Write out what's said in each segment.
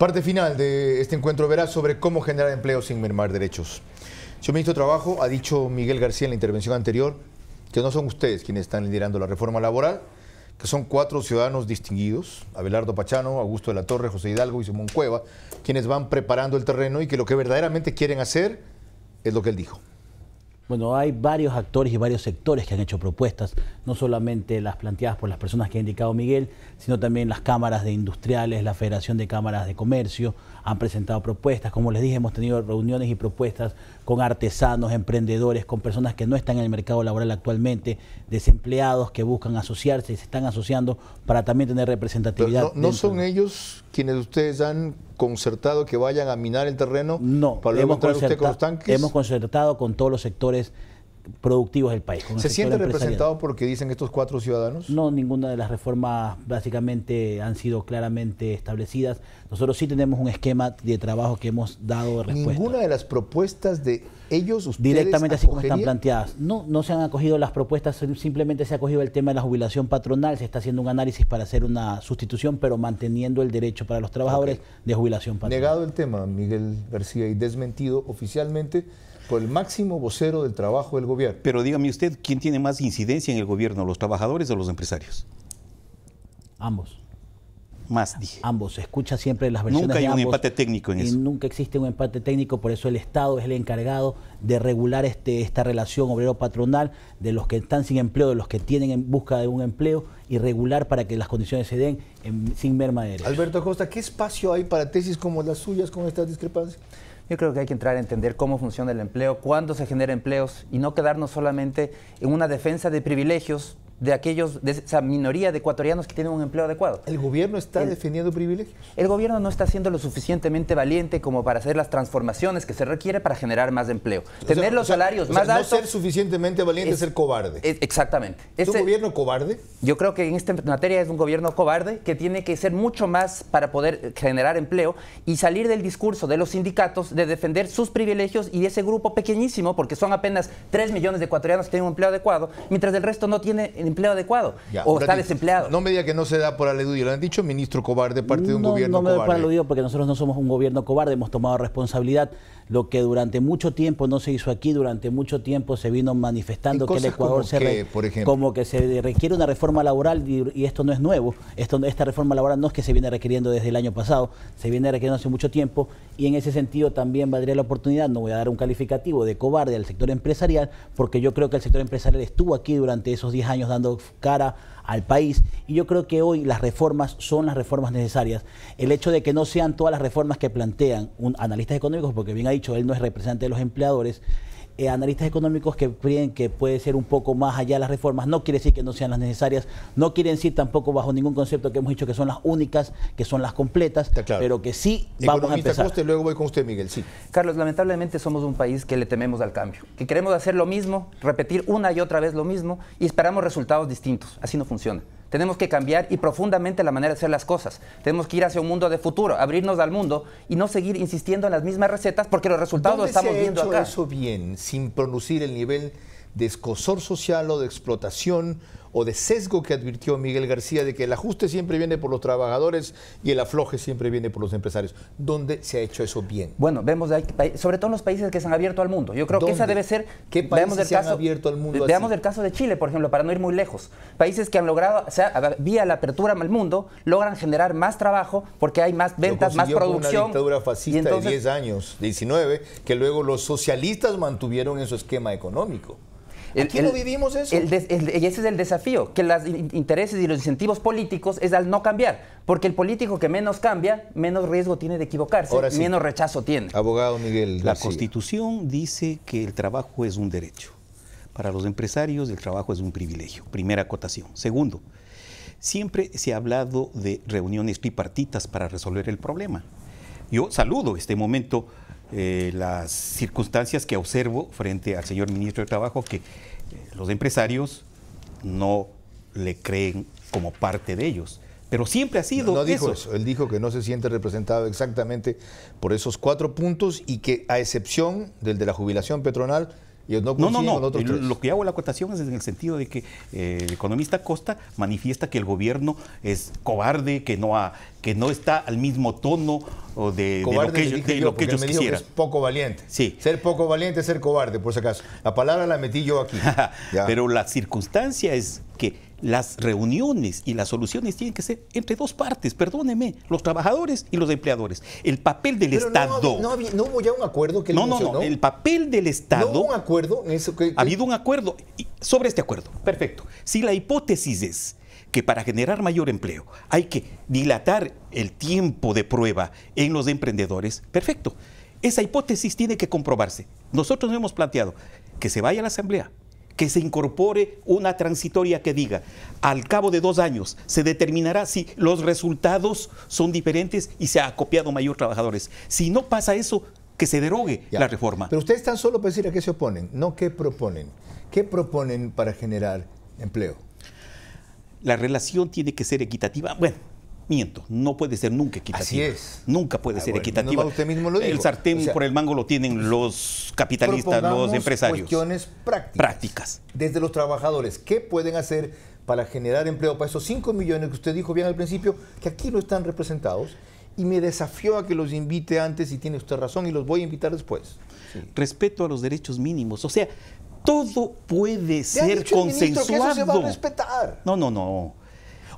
Parte final de este encuentro verá sobre cómo generar empleo sin mermar derechos. Señor Ministro de Trabajo, ha dicho Miguel García en la intervención anterior que no son ustedes quienes están liderando la reforma laboral, que son 4 ciudadanos distinguidos, Abelardo Pachano, Augusto de la Torre, José Hidalgo y Simón Cueva, quienes van preparando el terreno y que lo que verdaderamente quieren hacer es lo que él dijo. Bueno, hay varios actores y varios sectores que han hecho propuestas, no solamente las planteadas por las personas que ha indicado Miguel, sino también las cámaras de industriales, la Federación de Cámaras de Comercio, han presentado propuestas. Como les dije, hemos tenido reuniones y propuestas con artesanos, emprendedores, con personas que no están en el mercado laboral actualmente, desempleados que buscan asociarse y se están asociando para también tener representatividad. Pero ¿no son ellos quienes ustedes han concertado que vayan a minar el terreno? No, para luego entrar usted con los tanques. Hemos concertado con todos los sectores productivos del país. ¿Se siente representado por lo que dicen estos 4 ciudadanos? No, ninguna de las reformas básicamente han sido claramente establecidas. Nosotros sí tenemos un esquema de trabajo que hemos dado de respuesta. ¿Ninguna de las propuestas de ellos ustedes directamente así como acogerían? están planteadas? No se han acogido las propuestas, simplemente se ha acogido el tema de la jubilación patronal, se está haciendo un análisis para hacer una sustitución, pero manteniendo el derecho para los trabajadores de jubilación patronal. Negado el tema, Miguel García, y desmentido oficialmente por el máximo vocero del trabajo del gobierno. Pero dígame usted, ¿quién tiene más incidencia en el gobierno, los trabajadores o los empresarios? Ambos. Más, dije. Ambos, se escucha siempre las versiones Nunca hay de un ambos, empate técnico en eso. Nunca existe un empate técnico, por eso el Estado es el encargado de regular esta relación obrero-patronal, de los que están sin empleo, de los que tienen en busca de un empleo, y regular para que las condiciones se den sin merma de derechos. Alberto Acosta, ¿qué espacio hay para tesis como las suyas con estas discrepancias? Yo creo que hay que entrar a entender cómo funciona el empleo, cuándo se genera empleos y no quedarnos solamente en una defensa de privilegios de esa minoría de ecuatorianos que tienen un empleo adecuado. ¿El gobierno está defendiendo privilegios? El gobierno no está siendo lo suficientemente valiente como para hacer las transformaciones que se requiere para generar más empleo. Tener los salarios más altos. No ser suficientemente valiente es ser cobarde. Exactamente. ¿Es un gobierno cobarde? Yo creo que en esta materia es un gobierno cobarde que tiene que ser mucho más para poder generar empleo y salir del discurso de los sindicatos de defender sus privilegios y ese grupo pequeñísimo, porque son apenas 3 millones de ecuatorianos que tienen un empleo adecuado, mientras el resto no tiene empleo adecuado o está desempleado. No me diga que no se da por aludido. Lo han dicho, ministro cobarde, parte de un gobierno cobarde. No me doy por aludido porque nosotros no somos un gobierno cobarde, hemos tomado responsabilidad. Lo que durante mucho tiempo no se hizo aquí, durante mucho tiempo se vino manifestando que el Ecuador como que se requiere una reforma laboral y esto no es nuevo. Esta reforma laboral no es que se viene requiriendo desde el año pasado, se viene requiriendo hace mucho tiempo y en ese sentido también valdría la oportunidad, no voy a dar un calificativo de cobarde al sector empresarial, porque yo creo que el sector empresarial estuvo aquí durante esos 10 años dando cara al país y yo creo que hoy las reformas son las reformas necesarias. El hecho de que no sean todas las reformas que plantean analistas económicos, porque bien ha dicho, él no es representante de los empleadores, analistas económicos que creen que puede ser un poco más allá las reformas, no quiere decir que no sean las necesarias, no quiere decir tampoco bajo ningún concepto que hemos dicho que son las únicas, que son las completas, claro, pero que sí vamos a empezar. Acosta, luego voy con usted, Miguel. Sí. Carlos, lamentablemente somos un país que le tememos al cambio, que queremos hacer lo mismo, repetir una y otra vez lo mismo y esperamos resultados distintos. Así no funciona. Tenemos que cambiar y profundamente la manera de hacer las cosas. Tenemos que ir hacia un mundo de futuro, abrirnos al mundo y no seguir insistiendo en las mismas recetas porque los resultados los estamos viendo acá. ¿Dónde se ha hecho eso bien, sin producir el nivel de escozor social o de explotación o de sesgo que advirtió Miguel García de que el ajuste siempre viene por los trabajadores y el afloje siempre viene por los empresarios? ¿Dónde se ha hecho eso bien? Bueno, vemos sobre todo en los países que se han abierto al mundo. Yo creo que esa debe ser... ¿Qué países se han abierto al mundo? Veamos el caso de Chile, por ejemplo, para no ir muy lejos. Países que han logrado, o sea, vía la apertura al mundo, logran generar más trabajo porque hay más ventas, más producción. Una dictadura fascista de 10 años, 19, que luego los socialistas mantuvieron en su esquema económico. Aquí no vivimos eso. Y ese es el desafío, que los intereses y los incentivos políticos es al no cambiar, porque el político que menos cambia, menos riesgo tiene de equivocarse, sí, menos rechazo tiene. Abogado Miguel García. La Constitución dice que el trabajo es un derecho. Para los empresarios el trabajo es un privilegio. Primera acotación. Segundo, siempre se ha hablado de reuniones bipartitas para resolver el problema. Yo saludo este momento las circunstancias que observo frente al señor ministro de Trabajo, que los empresarios no le creen como parte de ellos. Pero siempre ha sido no dijo eso. Él dijo que no se siente representado exactamente por esos 4 puntos y que a excepción del de la jubilación patronal, Ellos no coinciden no. con otros tres. Lo que hago la acotación es en el sentido de que el economista Costa manifiesta que el gobierno es cobarde, que no está al mismo tono de lo que ellos me dijo quisieran. que es poco valiente. Sí. Ser poco valiente es ser cobarde, por si acaso. La palabra la metí yo aquí. Pero la circunstancia es que las reuniones y las soluciones tienen que ser entre dos partes, perdóneme, los trabajadores y los empleadores. El papel del Estado. No hubo ya un acuerdo que él mencionó. El papel del Estado. ¿No hubo un acuerdo en eso? Ha habido un acuerdo sobre este acuerdo. Perfecto. Si la hipótesis es que para generar mayor empleo hay que dilatar el tiempo de prueba en los emprendedores, perfecto. Esa hipótesis tiene que comprobarse. Nosotros nos hemos planteado que se vaya a la Asamblea, que se incorpore una transitoria que diga, al cabo de 2 años se determinará si los resultados son diferentes y se ha acopiado mayor trabajadores. Si no pasa eso, que se derogue la reforma. Pero ustedes están solo para decir a qué se oponen, no qué proponen. ¿Qué proponen para generar empleo? La relación tiene que ser equitativa. Bueno, miento, no puede ser nunca equitativa. Así es. Nunca puede ser equitativa. Usted mismo lo dijo. El sartén por el mango lo tienen los capitalistas, los empresarios. Cuestiones prácticas. Desde los trabajadores, ¿qué pueden hacer para generar empleo para esos 5 millones que usted dijo bien al principio, que aquí no están representados? Y me desafió a que los invite antes, y tiene usted razón, y los voy a invitar después. Sí. Respeto a los derechos mínimos. O sea, todo puede ser consensuado. Que eso se va a respetar. No.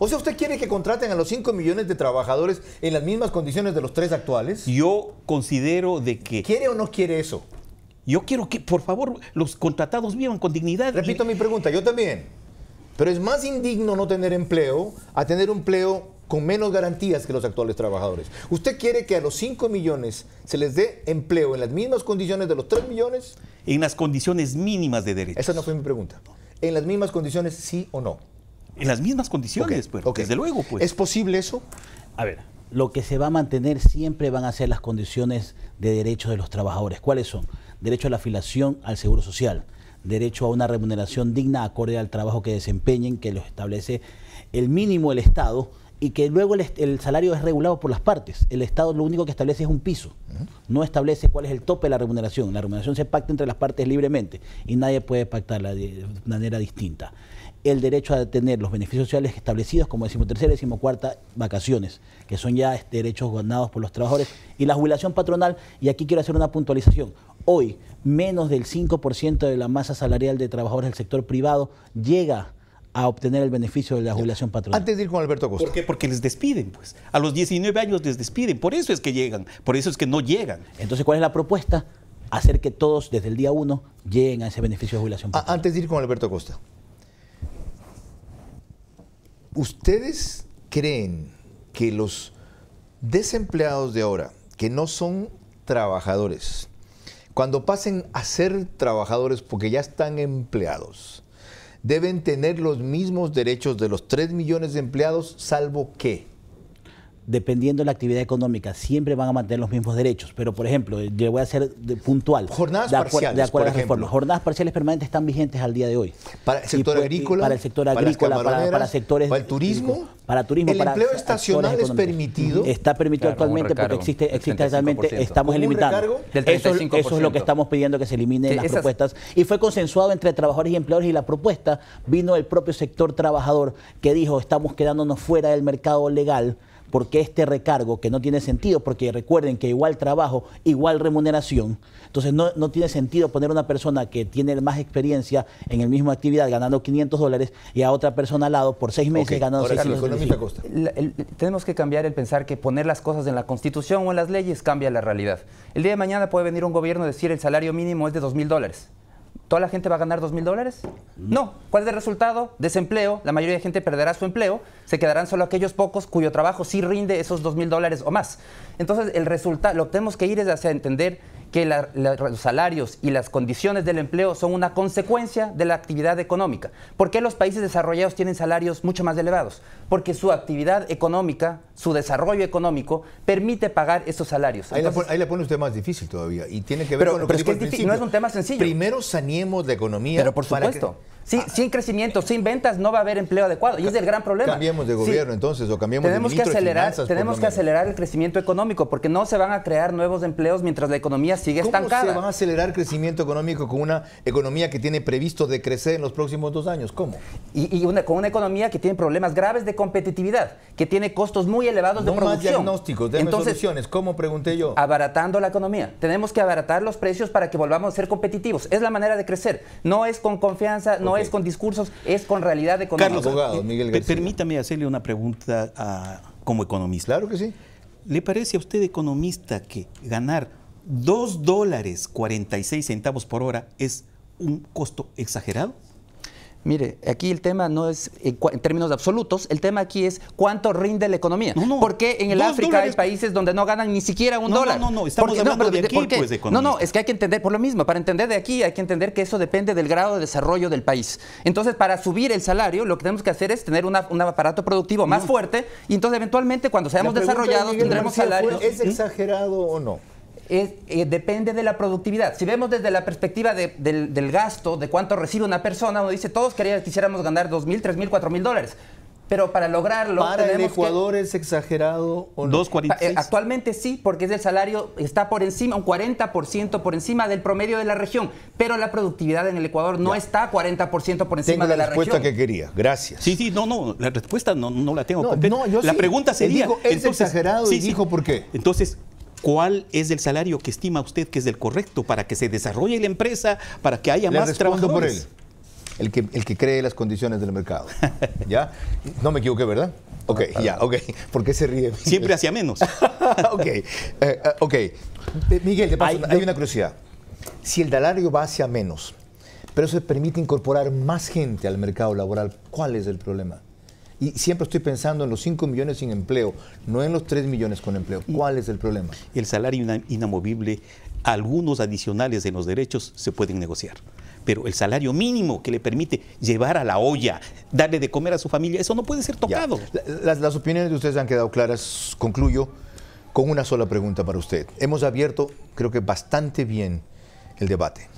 O sea, ¿usted quiere que contraten a los 5 millones de trabajadores en las mismas condiciones de los 3 actuales? Yo considero de que... ¿Quiere o no quiere eso? Yo quiero que, por favor, los contratados vivan con dignidad. Repito mi pregunta, yo también. Pero es más indigno no tener empleo a tener un empleo con menos garantías que los actuales trabajadores. ¿Usted quiere que a los 5 millones se les dé empleo en las mismas condiciones de los 3 millones? En las condiciones mínimas de derechos. Esa no fue mi pregunta. ¿En las mismas condiciones, sí o no? En las mismas condiciones, desde luego. Pues. ¿Es posible eso? A ver, lo que se va a mantener siempre van a ser las condiciones de derechos de los trabajadores. ¿Cuáles son? Derecho a la afiliación al Seguro Social, derecho a una remuneración digna acorde al trabajo que desempeñen, que los establece el mínimo del Estado, y que luego el salario es regulado por las partes. El Estado lo único que establece es un piso, no establece cuál es el tope de la remuneración. La remuneración se pacta entre las partes libremente y nadie puede pactarla de manera distinta. El derecho a tener los beneficios sociales establecidos como 13ª y 14ª vacaciones, que son ya derechos ganados por los trabajadores, y la jubilación patronal. Y aquí quiero hacer una puntualización. Hoy, menos del 5% de la masa salarial de trabajadores del sector privado llega a obtener el beneficio de la jubilación patronal. Antes de ir con Alberto Acosta. ¿Por qué? Porque les despiden, pues. A los 19 años les despiden. Por eso es que llegan. Por eso es que no llegan. Entonces, ¿cuál es la propuesta? Hacer que todos, desde el día 1, lleguen a ese beneficio de jubilación patronal. Antes de ir con Alberto Acosta. ¿Ustedes creen que los desempleados de ahora, que no son trabajadores, cuando pasen a ser trabajadores porque ya están empleados, deben tener los mismos derechos de los 3 millones de empleados, salvo que? Dependiendo de la actividad económica, siempre van a mantener los mismos derechos. Pero, por ejemplo, yo voy a ser puntual. Jornadas parciales, de acuerdo por a la reforma. Jornadas parciales permanentes están vigentes al día de hoy. Para el sector agrícola, para el sector agrícola, para sectores... ¿Para el turismo? Para turismo, ¿El empleo estacional es permitido? Está permitido actualmente porque existe actualmente, estamos limitando. Eso es lo que estamos pidiendo, que se eliminen las propuestas. Y fue consensuado entre trabajadores y empleadores, y la propuesta vino del propio sector trabajador, que dijo, estamos quedándonos fuera del mercado legal, porque este recargo, que no tiene sentido, porque recuerden que igual trabajo, igual remuneración, entonces no tiene sentido poner a una persona que tiene más experiencia en la misma actividad ganando $500 y a otra persona al lado por 6 meses ganando $600. Tenemos que cambiar el pensar que poner las cosas en la Constitución o en las leyes cambia la realidad. El día de mañana puede venir un gobierno y decir el salario mínimo es de $2,000. ¿Toda la gente va a ganar $2,000? No. ¿Cuál es el resultado? Desempleo. La mayoría de gente perderá su empleo. Se quedarán solo aquellos pocos cuyo trabajo sí rinde esos $2,000 o más. Entonces, el resultado, lo que tenemos que ir es hacia entender que los salarios y las condiciones del empleo son una consecuencia de la actividad económica. ¿Por qué los países desarrollados tienen salarios mucho más elevados? Porque su actividad económica, su desarrollo económico, permite pagar esos salarios. Entonces, ahí le pone usted más difícil todavía. Y tiene que ver con lo que dijo al principio. No es un tema sencillo. Primero saneemos la economía. Pero por supuesto. Sin crecimiento, sin ventas, no va a haber empleo adecuado. Y es el gran problema. Cambiemos de gobierno entonces, o cambiemos de ministro de Finanzas. Tenemos que acelerar el crecimiento económico, porque no se van a crear nuevos empleos mientras la economía sigue estancada. ¿Cómo se va a acelerar el crecimiento económico con una economía que tiene previsto decrecer en los próximos 2 años? ¿Cómo? Con una economía que tiene problemas graves de competitividad, que tiene costos muy elevados de producción. No más diagnósticos, déme soluciones. ¿Cómo? Pregunté yo. Abaratando la economía. Tenemos que abaratar los precios para que volvamos a ser competitivos. Es la manera de crecer. No es con confianza, no es con discursos, es con realidad económica. Carlos, abogado, Miguel García. Permítame hacerle una pregunta como economista. Claro que sí. ¿Le parece a usted, economista, que ganar $2.46 por hora es un costo exagerado? Mire, aquí el tema no es en términos absolutos, el tema aquí es cuánto rinde la economía. Porque en el África hay países donde no ganan ni siquiera un dólar. No, estamos hablando de aquí, pues, de economía. No, es que hay que entender, por lo mismo, para entender de aquí hay que entender que eso depende del grado de desarrollo del país. Entonces, para subir el salario, lo que tenemos que hacer es tener un aparato productivo más fuerte, y entonces eventualmente cuando seamos desarrollados tendremos salarios. ¿Es exagerado o no? Depende de la productividad. Si vemos desde la perspectiva del gasto, de cuánto recibe una persona, uno dice, todos quisiéramos ganar $2.000, $3.000, $4.000. Pero para lograrlo... ¿Para el Ecuador es exagerado o no? $2.46. Actualmente sí, porque el salario está por encima, un 40% por encima del promedio de la región. Pero la productividad en el Ecuador no está 40% por encima de la región. Tengo la respuesta que quería. Gracias. Sí, la respuesta no la tengo completa. La pregunta sería... ¿Es exagerado? Y dijo por qué. Entonces... ¿cuál es el salario que estima usted que es el correcto para que se desarrolle la empresa, para que haya más trabajadores? Por él, el que cree las condiciones del mercado. ¿Ya? No me equivoqué, ¿verdad? Ok. ¿Por qué se ríe? Siempre hacia menos. Ok. Miguel, de paso, hay una curiosidad. Si el salario va hacia menos, pero eso permite incorporar más gente al mercado laboral, ¿cuál es el problema? Y siempre estoy pensando en los 5 millones sin empleo, no en los 3 millones con empleo. ¿Cuál es el problema? El salario inamovible, algunos adicionales en los derechos se pueden negociar. Pero el salario mínimo que le permite llevar a la olla, darle de comer a su familia, eso no puede ser tocado. Las opiniones de ustedes han quedado claras. Concluyo con una sola pregunta para usted. Hemos abierto, creo que bastante bien, el debate.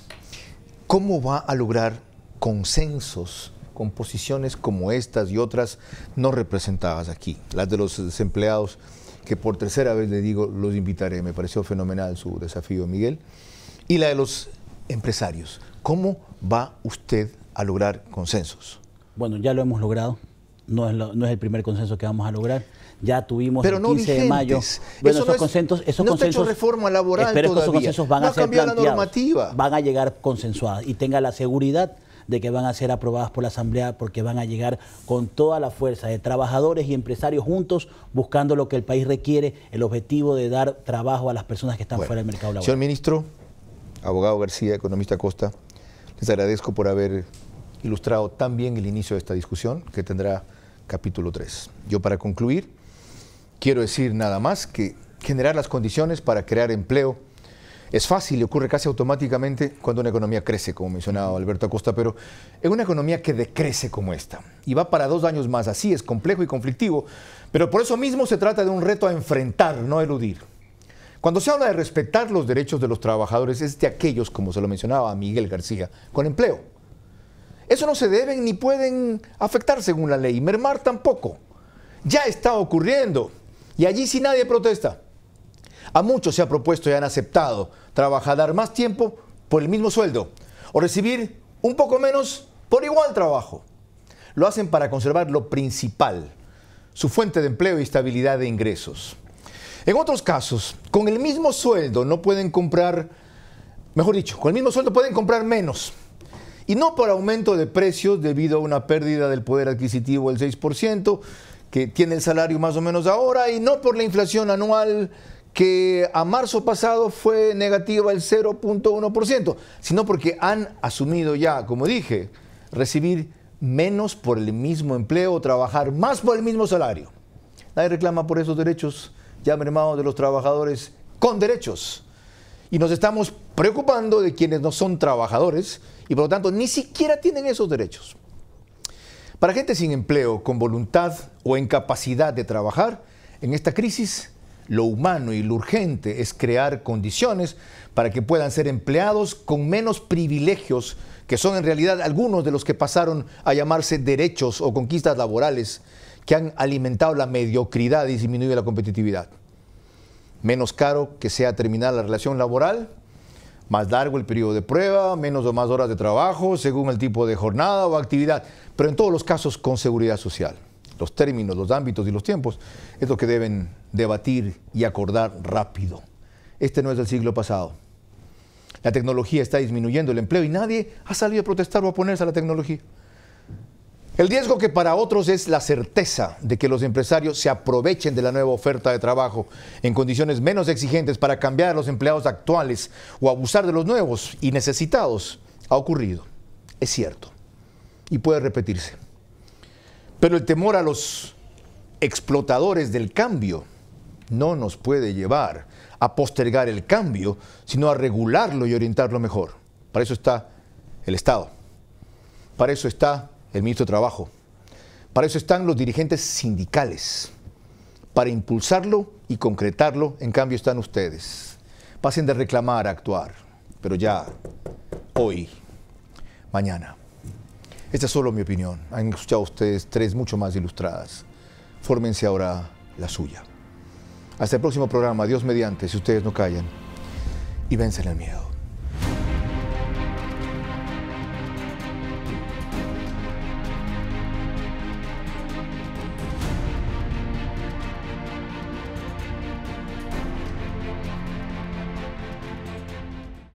¿Cómo va a lograr consensos con posiciones como estas y otras no representadas aquí? Las de los desempleados, que por tercera vez le digo, los invitaré. Me pareció fenomenal su desafío, Miguel. Y la de los empresarios. ¿Cómo va usted a lograr consensos? Bueno, ya lo hemos logrado. No es el primer consenso que vamos a lograr. Ya tuvimos el 15 de mayo. Bueno, esos consensos, no está hecho reforma laboral todavía. Esos consensos van a ser planteados, la normativa. Van a llegar consensuadas y tenga la seguridad de que van a ser aprobadas por la Asamblea, porque van a llegar con toda la fuerza de trabajadores y empresarios juntos, buscando lo que el país requiere, el objetivo de dar trabajo a las personas que están fuera del mercado laboral. Señor ministro, abogado García, economista Costa, les agradezco por haber ilustrado tan bien el inicio de esta discusión, que tendrá capítulo 3. Yo, para concluir, quiero decir nada más que generar las condiciones para crear empleo es fácil y ocurre casi automáticamente cuando una economía crece, como mencionaba Alberto Acosta, pero en una economía que decrece como esta, y va para 2 años más, así es complejo y conflictivo, pero por eso mismo se trata de un reto a enfrentar, no a eludir. Cuando se habla de respetar los derechos de los trabajadores, es de aquellos, como se lo mencionaba a Miguel García, con empleo. Eso no se deben ni pueden afectar según la ley, mermar tampoco. Ya está ocurriendo, y allí sí nadie protesta. A muchos se ha propuesto y han aceptado trabajar más tiempo por el mismo sueldo o recibir un poco menos por igual trabajo. Lo hacen para conservar lo principal, su fuente de empleo y estabilidad de ingresos. En otros casos, con el mismo sueldo no pueden comprar, mejor dicho, con el mismo sueldo pueden comprar menos. Y no por aumento de precios debido a una pérdida del poder adquisitivo del 6%, que tiene el salario más o menos ahora, y no por la inflación anual que a marzo pasado fue negativa el 0.1%, sino porque han asumido ya, como dije, recibir menos por el mismo empleo o trabajar más por el mismo salario. Nadie reclama por esos derechos ya mermados de los trabajadores con derechos. Y nos estamos preocupando de quienes no son trabajadores y por lo tanto ni siquiera tienen esos derechos. Para gente sin empleo, con voluntad o incapacidad de trabajar, en esta crisis, lo humano y lo urgente es crear condiciones para que puedan ser empleados con menos privilegios que son en realidad algunos de los que pasaron a llamarse derechos o conquistas laborales que han alimentado la mediocridad y disminuido la competitividad. Menos caro que sea terminar la relación laboral, más largo el periodo de prueba, menos o más horas de trabajo, según el tipo de jornada o actividad, pero en todos los casos con seguridad social. Los términos, los ámbitos y los tiempos es lo que deben debatir y acordar rápido. Este no es del siglo pasado. La tecnología está disminuyendo el empleo y nadie ha salido a protestar o a oponerse a la tecnología. El riesgo que para otros es la certeza de que los empresarios se aprovechen de la nueva oferta de trabajo en condiciones menos exigentes para cambiar a los empleados actuales o abusar de los nuevos y necesitados ha ocurrido. Es cierto y puede repetirse. Pero el temor a los explotadores del cambio no nos puede llevar a postergar el cambio, sino a regularlo y orientarlo mejor. Para eso está el Estado. Para eso está el ministro de Trabajo. Para eso están los dirigentes sindicales. Para impulsarlo y concretarlo, en cambio, están ustedes. Pasen de reclamar a actuar, pero ya, hoy, mañana. Esta es solo mi opinión. Han escuchado ustedes tres mucho más ilustradas. Fórmense ahora la suya. Hasta el próximo programa, Dios mediante, si ustedes no callan y vencen el miedo.